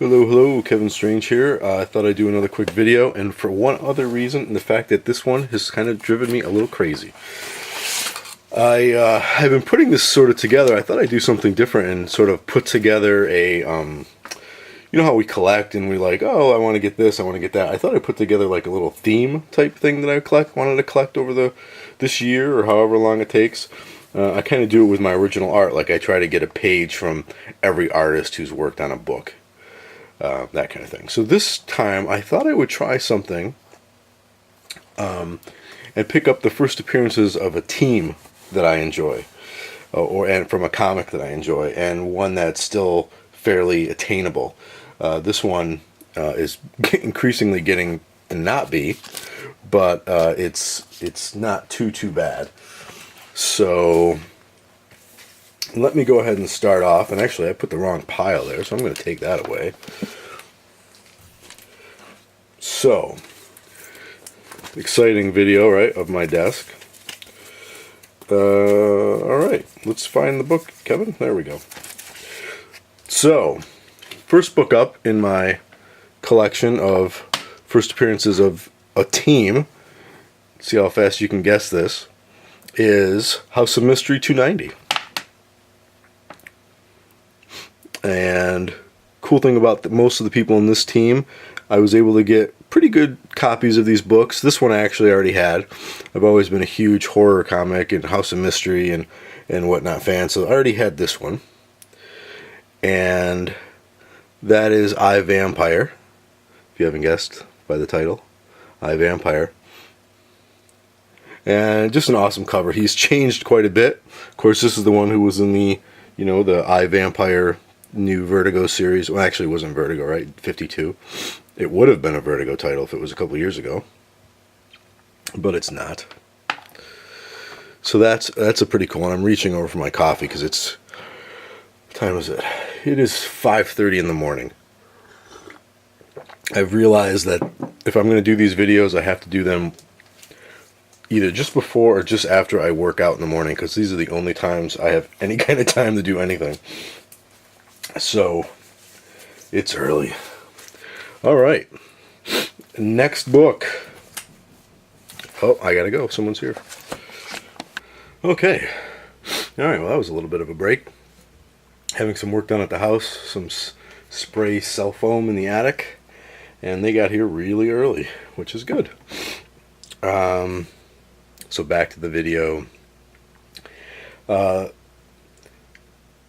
Hello, hello, Kevin Strange here. I thought I'd do another quick video, and for one other reason, the fact that this one has kind of driven me a little crazy. I've been putting this sort of together. I thought I'd do something different and sort of put together a, you know how we collect and we like, oh, I want to get this, I want to get that. I thought I'd put together like a little theme type thing that I wanted to collect over this year or however long it takes. I kind of do it with my original art, like I try to get a page from every artist who's worked on a book. That kind of thing. So this time I thought I would try something and pick up the first appearances of a team that I enjoy, and from a comic that I enjoy, and one that's still fairly attainable. This one is increasingly getting to not be, but it's not too bad. So let me go ahead and start off. And actually, I put the wrong pile there, so I'm going to take that away. So, exciting video, right, of my desk. Alright, let's find the book, Kevin. There we go. So, first book up in my collection of first appearances of a team, see how fast you can guess this, is House of Mystery 290. And cool thing about most of the people in this team, I was able to get pretty good copies of these books. This one I actually already had. I've always been a huge horror comic and House of Mystery and whatnot fan, so I already had this one. And that is I, Vampire, if you haven't guessed by the title. I, Vampire. And just an awesome cover. He's changed quite a bit. Of course, this is the one who was in the, you know, the I, Vampire new Vertigo series. Well, actually, it wasn't Vertigo, right? 52. It would have been a Vertigo title if it was a couple years ago, but it's not. So that's a pretty cool one. I'm reaching over for my coffee because it's, what time is it? It is 5:30 in the morning. I've realized that if I'm going to do these videos, I have to do them either just before or just after I work out in the morning, because these are the only times I have any kind of time to do anything. So it's early. All right, next book. Oh, I gotta go. Someone's here. Okay. All right, well, that was a little bit of a break. Having some work done at the house, some spray cell foam in the attic, and they got here really early, which is good. So back to the video.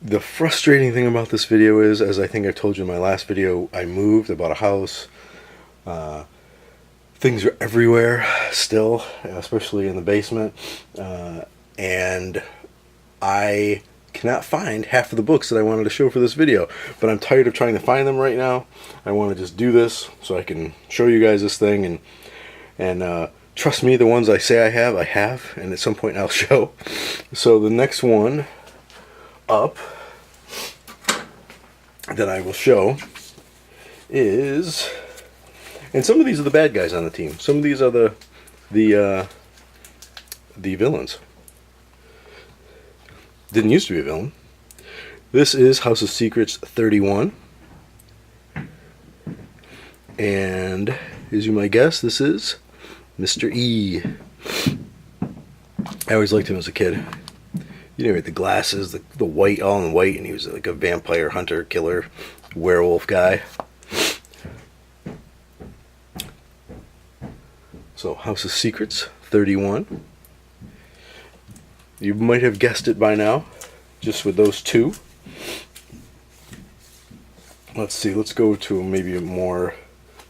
The frustrating thing about this video is, as I think I told you in my last video, I moved, I bought a house. Things are everywhere still, especially in the basement. And I cannot find half of the books that I wanted to show for this video. But I'm tired of trying to find them right now. I want to just do this so I can show you guys this thing. And trust me, the ones I say I have. And at some point I'll show. So the next one up that I will show is, and some of these are the bad guys on the team. Some of these are the villains. Didn't used to be a villain. This is House of Secrets 31, and as you might guess, this is Mr. E. I always liked him as a kid. You know, the glasses, the white, all in white, and he was like a vampire hunter, killer, werewolf guy. So, House of Secrets 31. You might have guessed it by now, just with those two. Let's see, let's go to maybe more.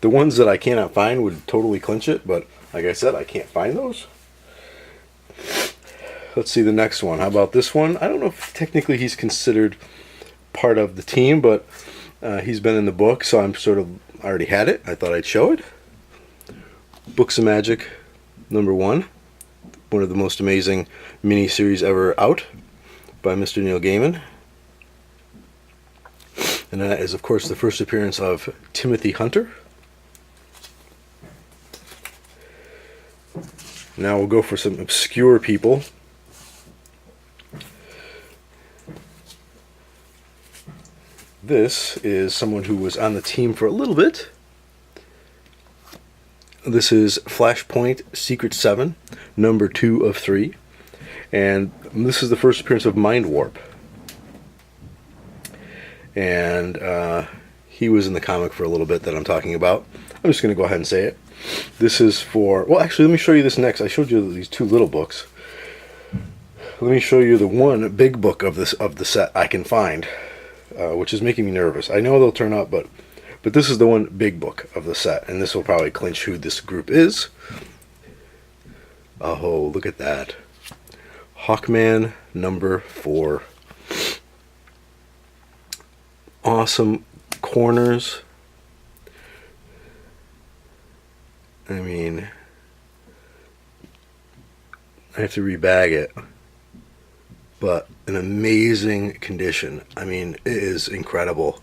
The ones that I cannot find would totally clinch it, but like I said, I can't find those. Let's see the next one. How about this one? I don't know if technically he's considered part of the team, but he's been in the book, so I already had it. I thought I'd show it. Books of Magic, #1. One of the most amazing miniseries ever out by Mr. Neil Gaiman. And that is, of course, the first appearance of Timothy Hunter. Now we'll go for some obscure people. this is someone who was on the team for a little bit. This is Flashpoint Secret 7, number 2 of 3. And this is the first appearance of Mind Warp. And he was in the comic for a little bit that I'm talking about. I'm just going to go ahead and say it. This is for... Well, actually, let me show you this next. I showed you these 2 little books. Let me show you the one big book of the set I can find, which is making me nervous. I know they'll turn up, but this is the one big book of the set, and this will probably clinch who this group is. Oh, look at that. Hawkman number 4. Awesome corners. I mean, I have to rebag it, but an amazing condition. I mean, it is incredible.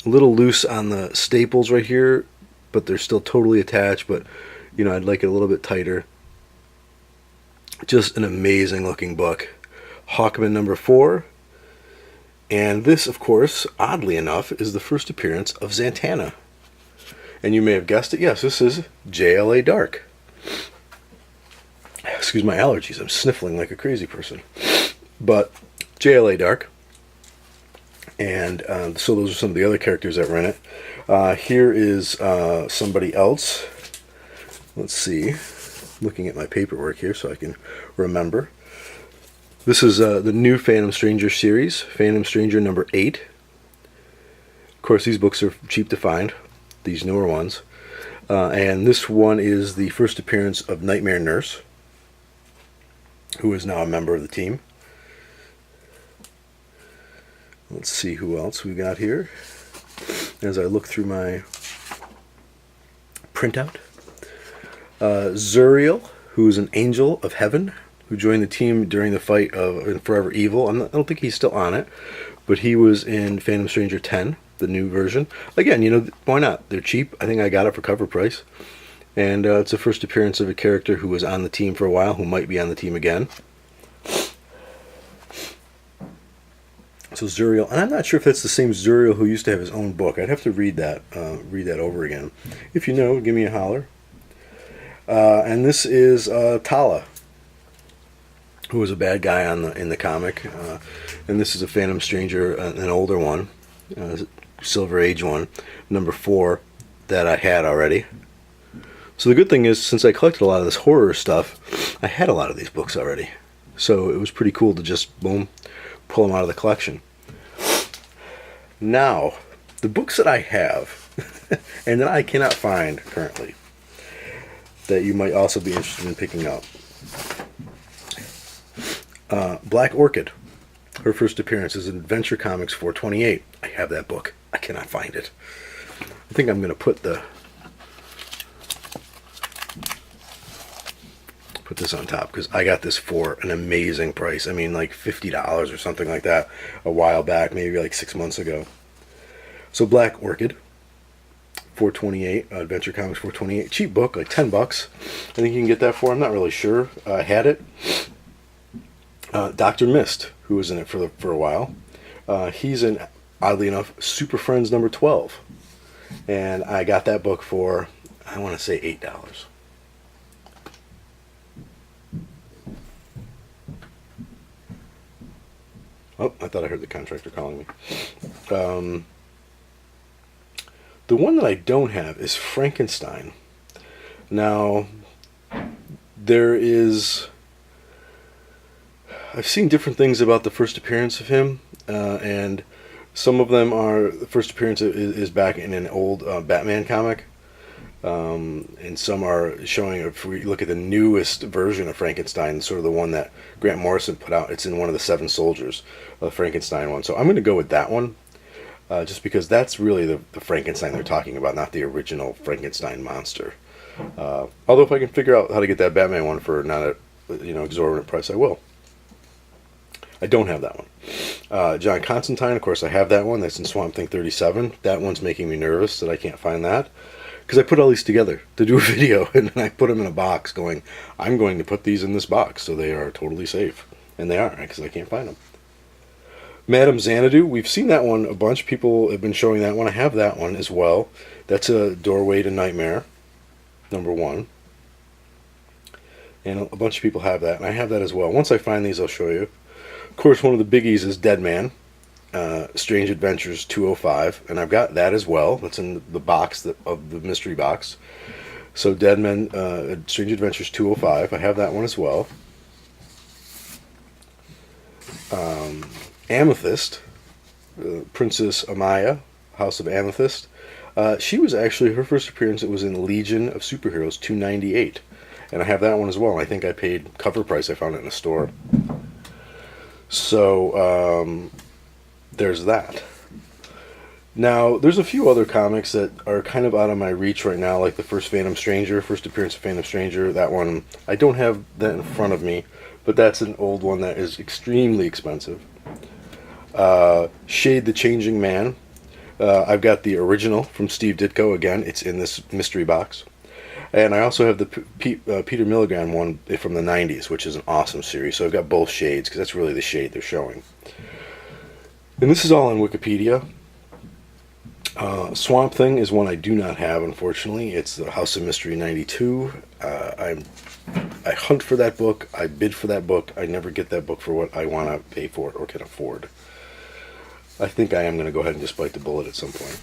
A little loose on the staples right here, but they're still totally attached, but you know, I'd like it a little bit tighter. Just an amazing looking book. Hawkman number 4. And this, of course, oddly enough, is the first appearance of Zatanna. And you may have guessed it. Yes, this is JLA Dark. Excuse my allergies. I'm sniffling like a crazy person. But JLA Dark. And so those are some of the other characters that were in it. Here is somebody else. Let's see. Looking at my paperwork here so I can remember. This is the new Phantom Stranger series. Phantom Stranger number 8. Of course, these books are cheap to find. These newer ones. And this one is the first appearance of Nightmare Nurse, who is now a member of the team. Let's see who else we got here as I look through my printout. Zuriel, who is an angel of heaven, who joined the team during the fight in Forever Evil. I don't think he's still on it, but he was in Phantom Stranger 10, the new version. Again, you know, why not? They're cheap. I think I got it for cover price. And it's the first appearance of a character who was on the team for a while, who might be on the team again. So Zuriel, and I'm not sure if that's the same Zuriel who used to have his own book. I'd have to read that over again. If you know, give me a holler. And this is Tala, who was a bad guy in the comic. And this is a Phantom Stranger, an older one, Silver Age one, number 4, that I had already. So the good thing is, since I collected a lot of this horror stuff, I had a lot of these books already. So it was pretty cool to just, boom, pull them out of the collection. Now, the books that I have, and that I cannot find currently, that you might also be interested in picking up. Black Orchid. Her first appearance is in Adventure Comics 428. I have that book. I cannot find it. I think I'm going to put this on top, because I got this for an amazing price. I mean, like $50 or something like that a while back, maybe like 6 months ago. So Black Orchid, 428, Adventure Comics 428, cheap book, like $10. I think you can get that for. I'm not really sure. I had it. Dr. Mist, who was in it for a while. He's in, oddly enough, Super Friends number 12, and I got that book for, I want to say, $8. Oh, I thought I heard the contractor calling me. The one that I don't have is Frankenstein. Now, there is... I've seen different things about the first appearance of him, and some of them are... The first appearance is back in an old Batman comic, and some are showing, if we look at the newest version of Frankenstein, sort of the one that Grant Morrison put out, it's in one of the 7 Soldiers, the Frankenstein one. So I'm going to go with that one, just because that's really the Frankenstein they're talking about, not the original Frankenstein monster. Although if I can figure out how to get that Batman one for not a exorbitant price, I will. I don't have that one. John Constantine, of course, I have that one. That's in Swamp Thing 37. That one's making me nervous that I can't find that, because I put all these together to do a video, and then I put them in a box going, I'm going to put these in this box so they are totally safe. And they are, because I can't find them. Madame Xanadu, we've seen that one a bunch. People have been showing that one. I have that one as well. That's a Doorway to Nightmare, #1. And a bunch of people have that, and I have that as well. Once I find these, I'll show you. Of course, one of the biggies is Dead Man, Strange Adventures 205, and I've got that as well. That's in the box of the mystery box. So Dead Man, Strange Adventures 205, I have that one as well. Amethyst, Princess Amaya, House of Amethyst. She was actually, her first appearance, it was in Legion of Superheroes 298. And I have that one as well. I think I paid cover price. I found it in a store. So, there's that. Now, there's a few other comics that are kind of out of my reach right now, like the first first appearance of Phantom Stranger. That one, I don't have that in front of me, but that's an old one that is extremely expensive. Shade the Changing Man. I've got the original from Steve Ditko. Again, it's in this mystery box. And I also have the Peter Milligan one from the 90s, which is an awesome series. So I've got both shades, because that's really the shade they're showing. And this is all on Wikipedia. Swamp Thing is one I do not have, unfortunately. It's the House of Mystery 92. I hunt for that book. I bid for that book. I never get that book for what I want to pay for it or can afford. I think I am going to go ahead and just bite the bullet at some point.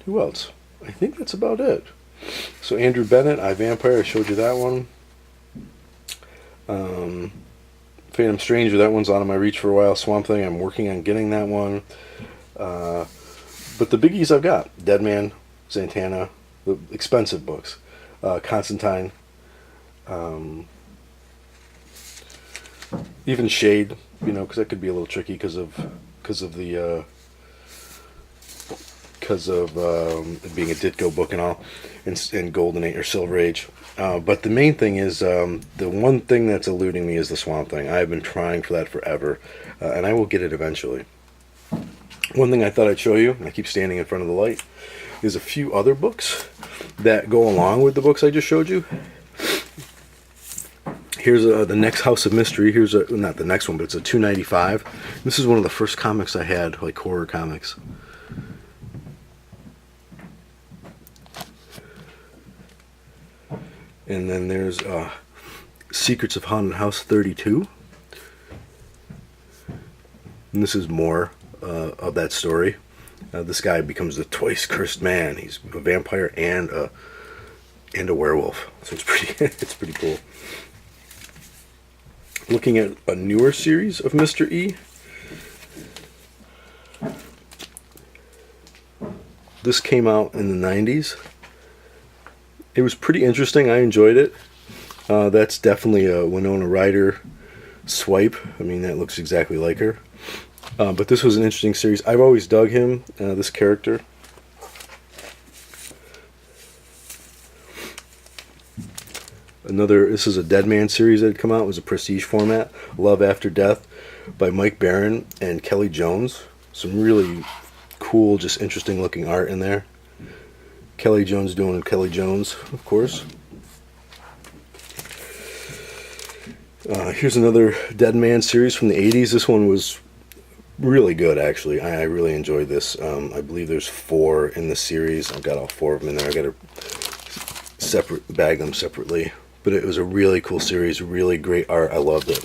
Who else? I think that's about it. So Andrew Bennett, I, Vampire, I showed you that one. Phantom Stranger, that one's out of my reach for a while. Swamp Thing, I'm working on getting that one. But the biggies I've got: Dead Man, Zatanna, the expensive books, Constantine, even Shade, because that could be a little tricky because of it being a Ditko book and all, and Golden Age or Silver Age. But the main thing is, the one thing that's eluding me is the Swamp Thing. I've been trying for that forever, and I will get it eventually. One thing I thought I'd show you, and I keep standing in front of the light, is a few other books that go along with the books I just showed you. Here's the next House of Mystery. Here's not the next one, but it's a 295. This is one of the first comics I had, like horror comics. And then there's Secrets of Haunted House 32. And this is more of that story. This guy becomes the twice cursed man. He's a vampire and a werewolf. So it's pretty cool. Looking at a newer series of Mr. E. This came out in the 90s. It was pretty interesting. I enjoyed it. That's definitely a Winona Ryder swipe. I mean, that looks exactly like her. But this was an interesting series. I've always dug him, this character. This is a Dead Man series that had come out. It was a prestige format. Love After Death by Mike Barron and Kelly Jones. Some really cool, just interesting looking art in there. Kelly Jones doing Kelly Jones, of course. Here's another Dead Man series from the 80s. This one was really good, actually. I really enjoyed this. I believe there's 4 in the series. I've got all 4 of them in there. I got to bag them separately. But it was a really cool series, really great art. I loved it.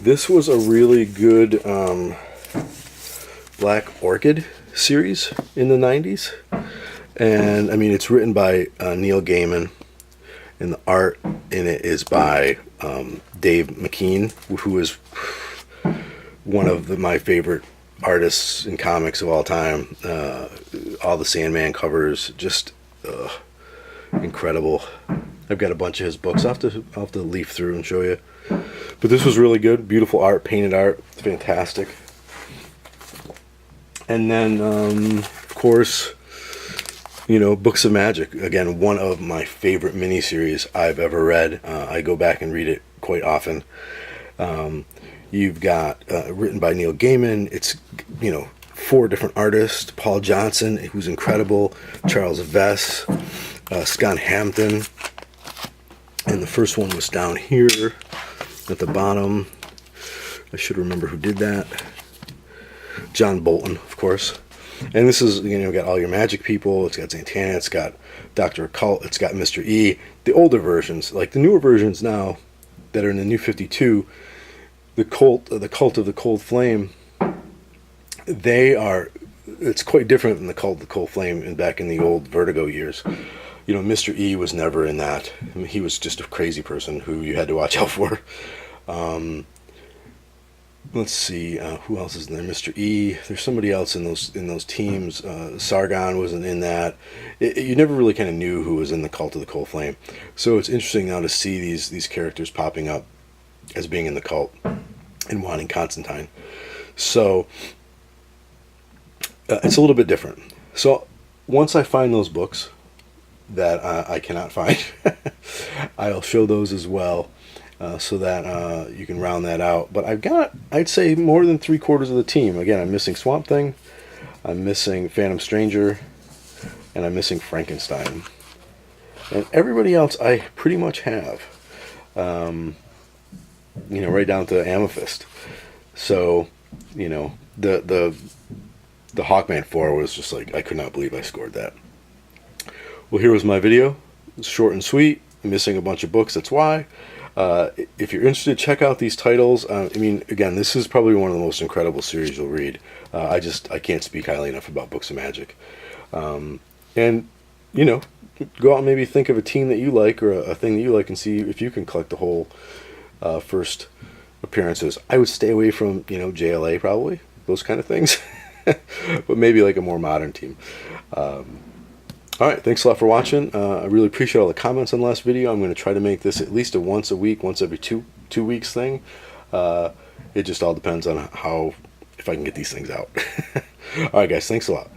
This was a really good Black Orchid series in the 90s. And, I mean, it's written by Neil Gaiman. And the art in it is by Dave McKean, who is one of my favorite artists in comics of all time. All the Sandman covers, just incredible. I've got a bunch of his books. I'll have to leaf through and show you. But this was really good. Beautiful art, painted art. It's fantastic. And then, of course, Books of Magic. Again, one of my favorite miniseries I've ever read. I go back and read it quite often. You've got written by Neil Gaiman. It's 4 different artists: Paul Johnson, who's incredible, Charles Vess, Scott Hampton, And the first one was down here at the bottom. I should remember who did that. John Bolton, of course. And this is, got all your magic people. It's got Zatanna. It's got Dr. Occult. It's got Mr. E. The older versions, like the newer versions now that are in the New 52, the Cult of the Cold Flame, it's quite different than the Cult of the Cold Flame back in the old Vertigo years. Mr. E was never in that. I mean, he was just a crazy person who you had to watch out for. Let's see, who else is in there? Mr. E. There's somebody else in those teams. Sargon wasn't in that. You never really kind of knew who was in the Cult of the Cold Flame. So it's interesting now to see these characters popping up as being in the cult and wanting Constantine. So it's a little bit different. So once I find those books that I cannot find, I'll show those as well. So that you can round that out. But I've got, I'd say, more than 3/4 of the team. Again, I'm missing Swamp Thing, I'm missing Phantom Stranger, and I'm missing Frankenstein. And everybody else I pretty much have. Right down to Amethyst. So, the Hawkman 4 was just like, I could not believe I scored that. Well, here was my video. It's short and sweet. I'm missing a bunch of books, that's why. If you're interested, check out these titles. Again, this is probably one of the most incredible series you'll read. I can't speak highly enough about Books of Magic. And, go out and maybe think of a team that you like or a thing that you like and see if you can collect the whole first appearances. I would stay away from, JLA probably, those kind of things. But maybe like a more modern team. All right, thanks a lot for watching. I really appreciate all the comments on the last video. I'm going to try to make this at least a once a week, once every two weeks thing. It just all depends on if I can get these things out. All right, guys, thanks a lot.